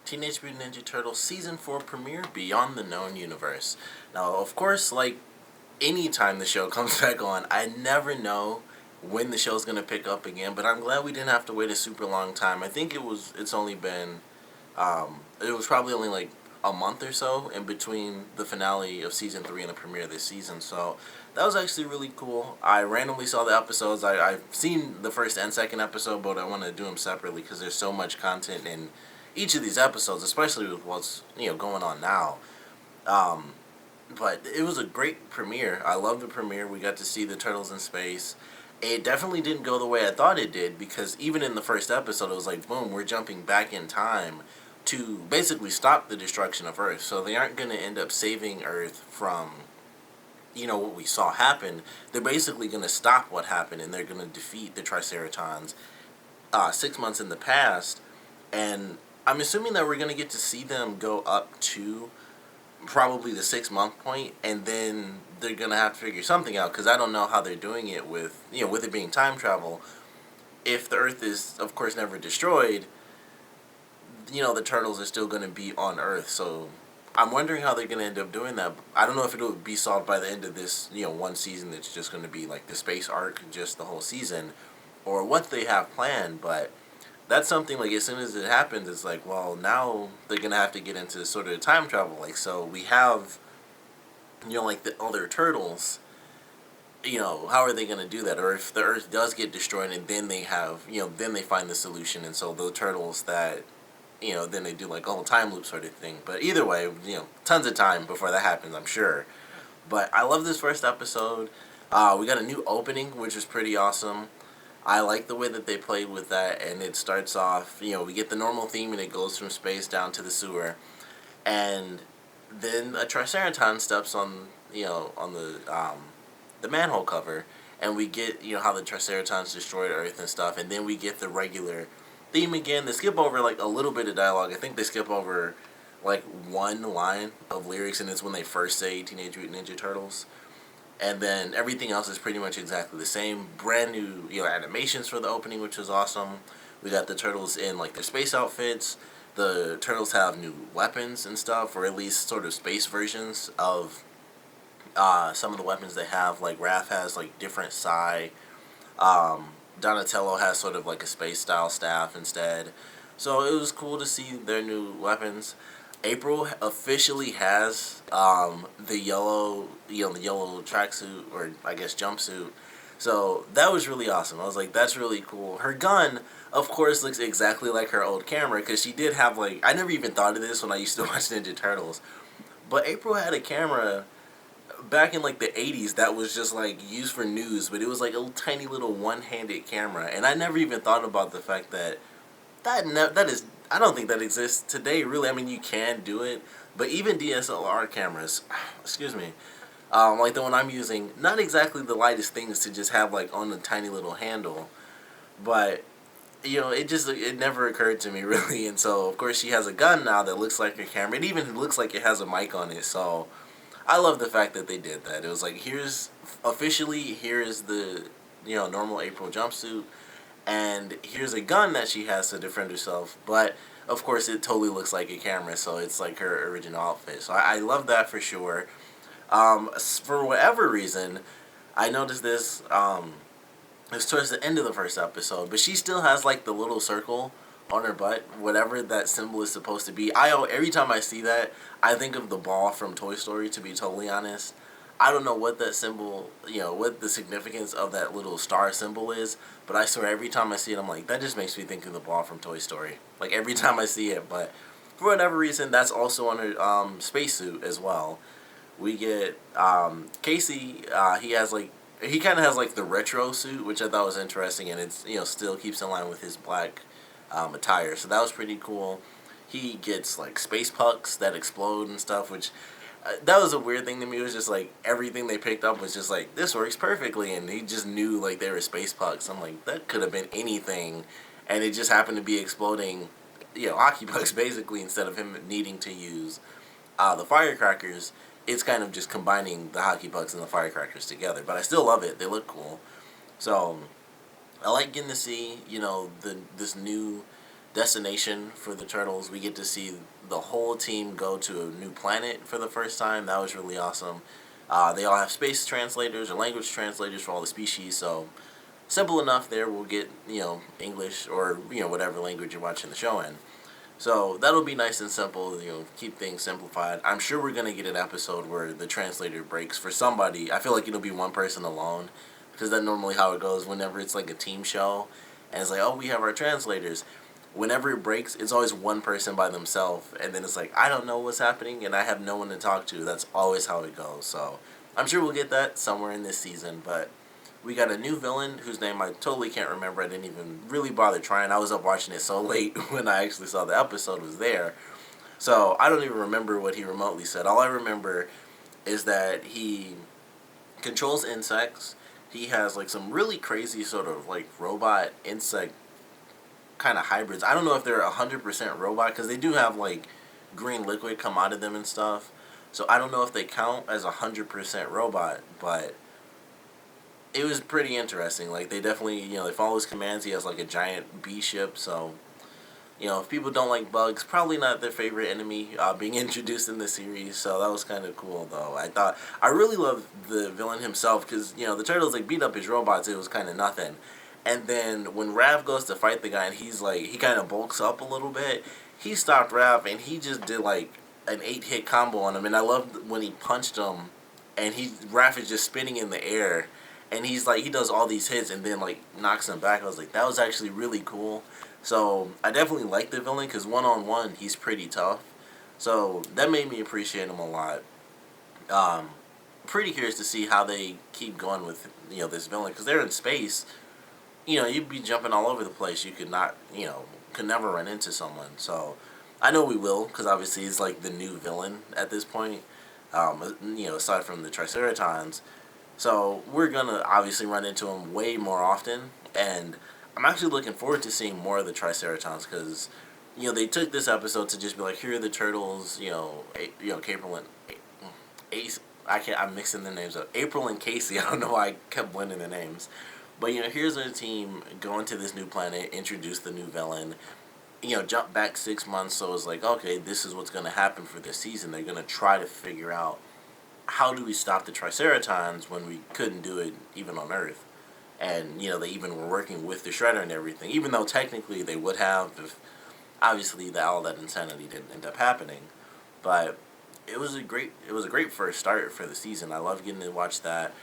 Teenage Mutant Ninja Turtles Season 4 premiere, Beyond the Known Universe. Now, of course, like, anytime the show comes back on, I never know when the show's going to pick up again, but I'm glad we didn't have to wait a super long time. I think it's only been, it was probably only like a month or so in between the finale of Season 3 and the premiere of this season, so that was actually really cool. I randomly saw the episodes. I've seen the first and second episode, but I want to do them separately because there's so much content in each of these episodes, especially with what's going on now. Um, but it was a great premiere. I love the premiere. We got to see the turtles in space. It definitely didn't go the way I thought it did, because even in the first episode, it was like, boom, we're jumping back in time to basically stop the destruction of Earth. So they aren't going to end up saving Earth from, what we saw happen. They're basically going to stop what happened, and they're going to defeat the Triceratons 6 months in the past. And I'm assuming that we're going to get to see them go up to probably the 6 month point, and then they're going to have to figure something out, because I don't know how they're doing it with, with it being time travel. If the Earth is, of course, never destroyed, the turtles are still going to be on Earth. So I'm wondering how they're going to end up doing that. I don't know if it'll be solved by the end of this, one season that's just going to be like the space arc, just the whole season, or what they have planned, but that's something, like, as soon as it happens, it's like, well, now they're going to have to get into sort of time travel. Like, so we have, like, the other turtles, how are they going to do that? Or if the Earth does get destroyed and then they have, then they find the solution. And so the turtles that, then they do, like, a whole time loop sort of thing. But either way, tons of time before that happens, I'm sure. But I love this first episode. We got a new opening, which is pretty awesome. I like the way that they played with that, and it starts off, we get the normal theme, and it goes from space down to the sewer, and then a Triceraton steps on, on the manhole cover, and we get, how the Triceratons destroyed Earth and stuff, and then we get the regular theme again. They skip over, like, a little bit of dialogue. I think they skip over, like, one line of lyrics, and it's when they first say Teenage Mutant Ninja Turtles. And then everything else is pretty much exactly the same. Brand new, animations for the opening, which was awesome. We got the turtles in, like, their space outfits. The turtles have new weapons and stuff, or at least sort of space versions of some of the weapons they have. Like, Raph has, like, different psi. Donatello has sort of like a space-style staff instead. So it was cool to see their new weapons. April officially has the yellow, the yellow tracksuit, or I guess jumpsuit. So that was really awesome. I was like, that's really cool. Her gun, of course, looks exactly like her old camera, because she did have, like, I never even thought of this when I used to watch Ninja Turtles, but April had a camera back in, like, the 80s that was just, like, used for news, but it was like a tiny little one-handed camera, and I never even thought about the fact that that is, I don't think that exists today, really. I mean, you can do it, but even DSLR cameras, excuse me, like the one I'm using, not exactly the lightest things to just have, like, on a tiny little handle, but, it never occurred to me, really. And so, of course, she has a gun now that looks like her camera. It even looks like it has a mic on it, so I love the fact that they did that. It was like, here's the, normal April jumpsuit, and here's a gun that she has to defend herself, but of course it totally looks like a camera, so it's like her original outfit. So I love that for sure. For whatever reason, I noticed this, it's towards the end of the first episode, but she still has, like, the little circle on her butt, whatever that symbol is supposed to be. Every time I see that, I think of the ball from Toy Story, to be totally honest. I don't know what that symbol, what the significance of that little star symbol is, but I swear every time I see it, I'm like, that just makes me think of the ball from Toy Story. Like, every time I see it, but for whatever reason, that's also on her spacesuit as well. We get Casey, he kind of has, like, the retro suit, which I thought was interesting, and it's, still keeps in line with his black attire, so that was pretty cool. He gets, like, space pucks that explode and stuff, which that was a weird thing to me. It was just like everything they picked up was just like, this works perfectly, and he just knew, like, they were space pucks. I'm like, that could have been anything, and it just happened to be exploding, hockey pucks basically, instead of him needing to use the firecrackers. It's kind of just combining the hockey pucks and the firecrackers together, but I still love it. They look cool. So I like getting to see, this new destination for the turtles. We get to see the whole team go to a new planet for the first time. That was really awesome. They all have space translators or language translators for all the species, so simple enough there. We'll get, English or, whatever language you're watching the show in. So that'll be nice and simple, keep things simplified. I'm sure we're going to get an episode where the translator breaks for somebody. I feel like it'll be one person alone, because that's normally how it goes whenever it's like a team show. And it's like, oh, we have our translators. Whenever it breaks, it's always one person by themselves. And then it's like, I don't know what's happening and I have no one to talk to. That's always how it goes. So I'm sure we'll get that somewhere in this season. But we got a new villain whose name I totally can't remember. I didn't even really bother trying. I was up watching it so late when I actually saw the episode was there. So I don't even remember what he remotely said. All I remember is that he controls insects. He has like some really crazy sort of like robot insect kind of hybrids. I don't know if they're 100% robot, because they do have like green liquid come out of them and stuff. So I don't know if they count as 100% robot, but it was pretty interesting. Like, they definitely, they follow his commands. He has like a giant bee ship, so if people don't like bugs, probably not their favorite enemy being introduced in the series. So that was kind of cool, though. I really loved the villain himself, because the turtles like beat up his robots. It was kind of nothing. And then when Rav goes to fight the guy, and he's like, he kind of bulks up a little bit, he stopped Rav and he just did like an 8-hit combo on him. And I loved when he punched him, and Rav is just spinning in the air, and he's like, he does all these hits and then like knocks him back. I was like, that was actually really cool. So I definitely like the villain, because one-on-one he's pretty tough. So that made me appreciate him a lot. Pretty curious to see how they keep going with this villain, because they're in space. You'd be jumping all over the place. You could not, could never run into someone. So I know we will, because obviously he's like the new villain at this point. Aside from the Triceratons. So we're gonna obviously run into him way more often, and I'm actually looking forward to seeing more of the Triceratons, because they took this episode to just be like, here are the turtles, April and Ace. I'm mixing the names up. April and Casey. I don't know why I kept blending the names. But, here's our team going to this new planet, introduce the new villain, jump back 6 months, so it's like, okay, this is what's going to happen for this season. They're going to try to figure out, how do we stop the Triceratons when we couldn't do it even on Earth? And, they even were working with the Shredder and everything, even though technically they would have if, obviously, all that insanity didn't end up happening. But it was a great first start for the season. I love getting to watch that.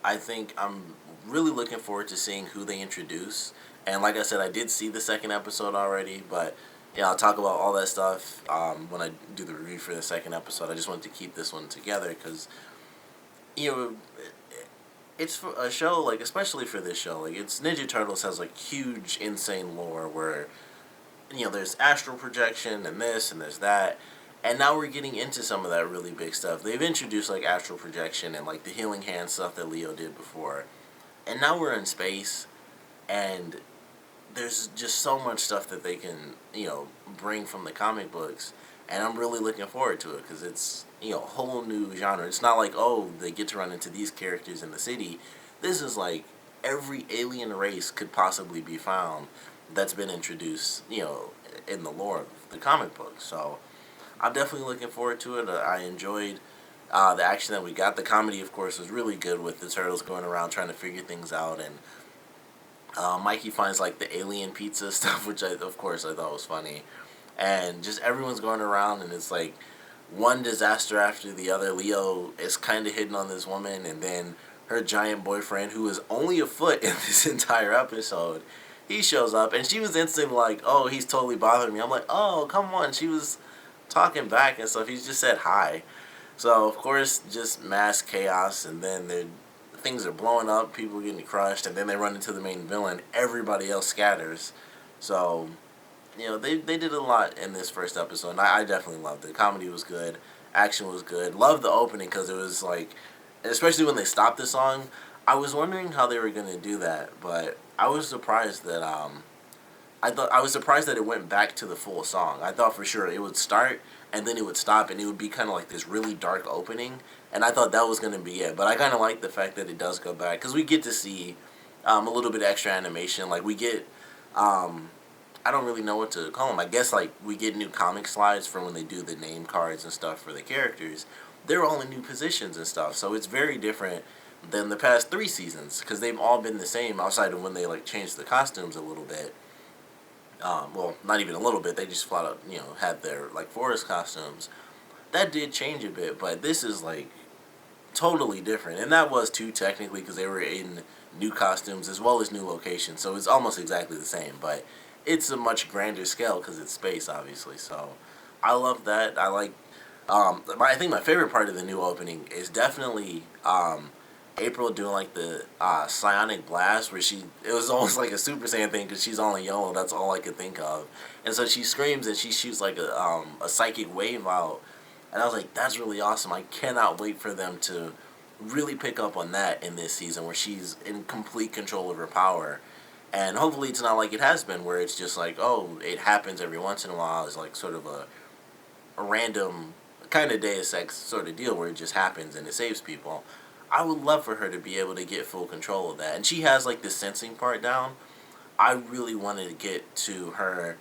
I think I'm really looking forward to seeing who they introduce. And like I said, I did see the second episode already, but I'll talk about all that stuff when I do the review for the second episode. I just wanted to keep this one together because, it's for a show, like, especially for this show, like, it's Ninja Turtles has, like, huge, insane lore where, there's astral projection and this and there's that. And now we're getting into some of that really big stuff. They've introduced, like, astral projection and, like, the healing hand stuff that Leo did before. And now we're in space, and there's just so much stuff that they can, bring from the comic books. And I'm really looking forward to it, because it's, a whole new genre. It's not like, oh, they get to run into these characters in the city. This is like every alien race could possibly be found that's been introduced, in the lore of the comic book. So I'm definitely looking forward to it. I enjoyed the action that we got. The comedy, of course, was really good with the turtles going around trying to figure things out. And Mikey finds, like, the alien pizza stuff, which, of course, I thought was funny. And just everyone's going around, and it's, like, one disaster after the other. Leo is kind of hitting on this woman, and then her giant boyfriend, who is only a foot in this entire episode, he shows up, and she was instantly like, oh, he's totally bothering me. I'm like, oh, come on. She was talking back and stuff. He just said hi. So, of course, just mass chaos, and then things are blowing up, people are getting crushed, and then they run into the main villain. Everybody else scatters. So, they did a lot in this first episode, and I definitely loved it. Comedy was good. Action was good. Loved the opening, because it was like, especially when they stopped the song, I was wondering how they were going to do that, but I was surprised that, I was surprised that it went back to the full song. I thought for sure it would start, and then it would stop, and it would be kind of like this really dark opening, and I thought that was going to be it. But I kind of like the fact that it does go back, because we get to see a little bit extra animation. Like, we get Um, I don't really know what to call them. I guess like we get new comic slides for when they do the name cards and stuff for the characters. They're all in new positions and stuff, so it's very different than the past 3 seasons because they've all been the same outside of when they like changed the costumes a little bit. Well, not even a little bit. They just flat out, had their like forest costumes. That did change a bit, but this is like totally different, and that was too technically because they were in new costumes as well as new locations, so it's almost exactly the same. But it's a much grander scale because it's space, obviously. So I love that. I like. I think my favorite part of the new opening is definitely April doing like the psionic blast, where it was almost like a Super Saiyan thing because she's all in yellow. That's all I could think of, and so she screams and she shoots like a psychic wave out, and I was like, that's really awesome. I cannot wait for them to really pick up on that in this season, where she's in complete control of her power, and hopefully it's not like it has been, where it's just like, oh, it happens every once in a while. It's like sort of a random kind of Deus Ex sort of deal where it just happens and it saves people. I would love for her to be able to get full control of that. And she has like the sensing part down. I really wanted to get to her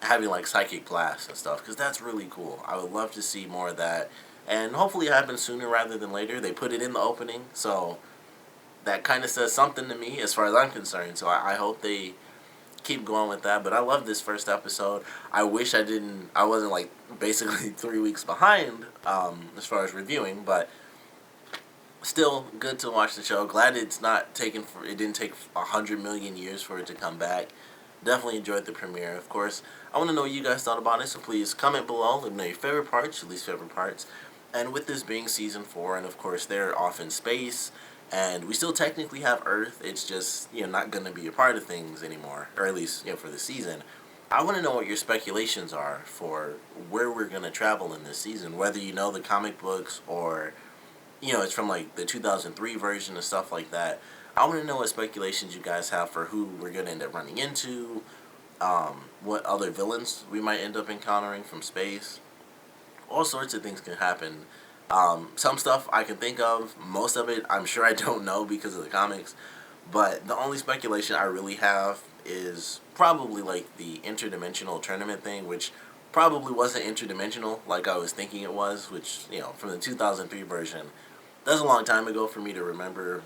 having like psychic blasts and stuff because that's really cool. I would love to see more of that. And hopefully it happens sooner rather than later. They put it in the opening, so that kind of says something to me as far as I'm concerned. So I hope they keep going with that. But I love this first episode. I wish I wasn't like basically 3 weeks behind as far as reviewing, but still good to watch the show. Glad it didn't take 100 million years for it to come back. Definitely enjoyed the premiere. Of course, I want to know what you guys thought about it, so please comment below. Let me know your favorite parts, your least favorite parts. And with this being season 4, and of course they're off in space, and we still technically have Earth, it's just, not going to be a part of things anymore, or at least, for the season. I want to know what your speculations are for where we're going to travel in this season, whether you know the comic books or, it's from like the 2003 version and stuff like that. I want to know what speculations you guys have for who we're going to end up running into, what other villains we might end up encountering from space. All sorts of things can happen. Some stuff I can think of. Most of it I'm sure I don't know because of the comics. But the only speculation I really have is probably like the interdimensional tournament thing, which probably wasn't interdimensional like I was thinking it was, which, from the 2003 version. That's a long time ago for me to remember,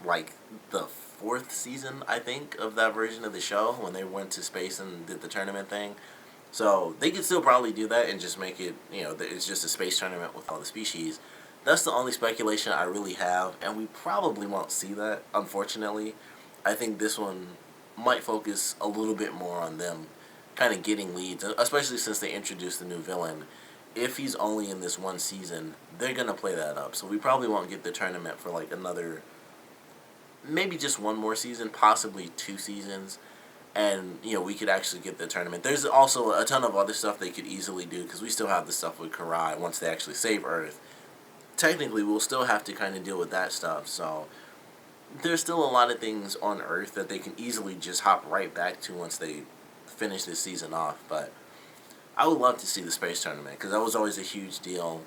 like, the 4th season, I think, of that version of the show when they went to space and did the tournament thing. So they could still probably do that and just make it, it's just a space tournament with all the species. That's the only speculation I really have, and we probably won't see that, unfortunately. I think this one might focus a little bit more on them kind of getting leads, especially since they introduced the new villain. If he's only in this one season, they're going to play that up. So we probably won't get the tournament for like another, maybe just one more season, possibly 2 seasons. And, we could actually get the tournament. There's also a ton of other stuff they could easily do because we still have the stuff with Karai once they actually save Earth. Technically, we'll still have to kind of deal with that stuff. So there's still a lot of things on Earth that they can easily just hop right back to once they finish this season off. But I would love to see the space tournament because that was always a huge deal.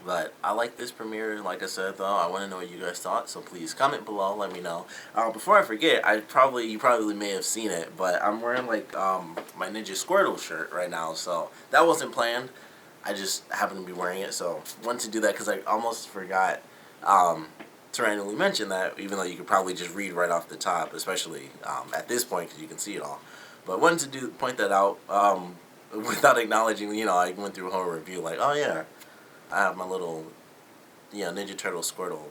But I like this premiere. Like I said, though, I want to know what you guys thought. So please comment below. Let me know. Before I forget, you probably may have seen it, but I'm wearing like my Ninja Squirtle shirt right now. So that wasn't planned. I just happened to be wearing it. So wanted to do that because I almost forgot to randomly mention that. Even though you could probably just read right off the top, especially at this point because you can see it all. But wanted to point that out without acknowledging. I went through a whole review like, oh yeah. I have my little, Ninja Turtle Squirtle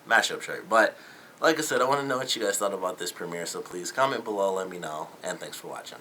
mashup shirt. But, like I said, I want to know what you guys thought about this premiere, so please comment below, let me know, and thanks for watching.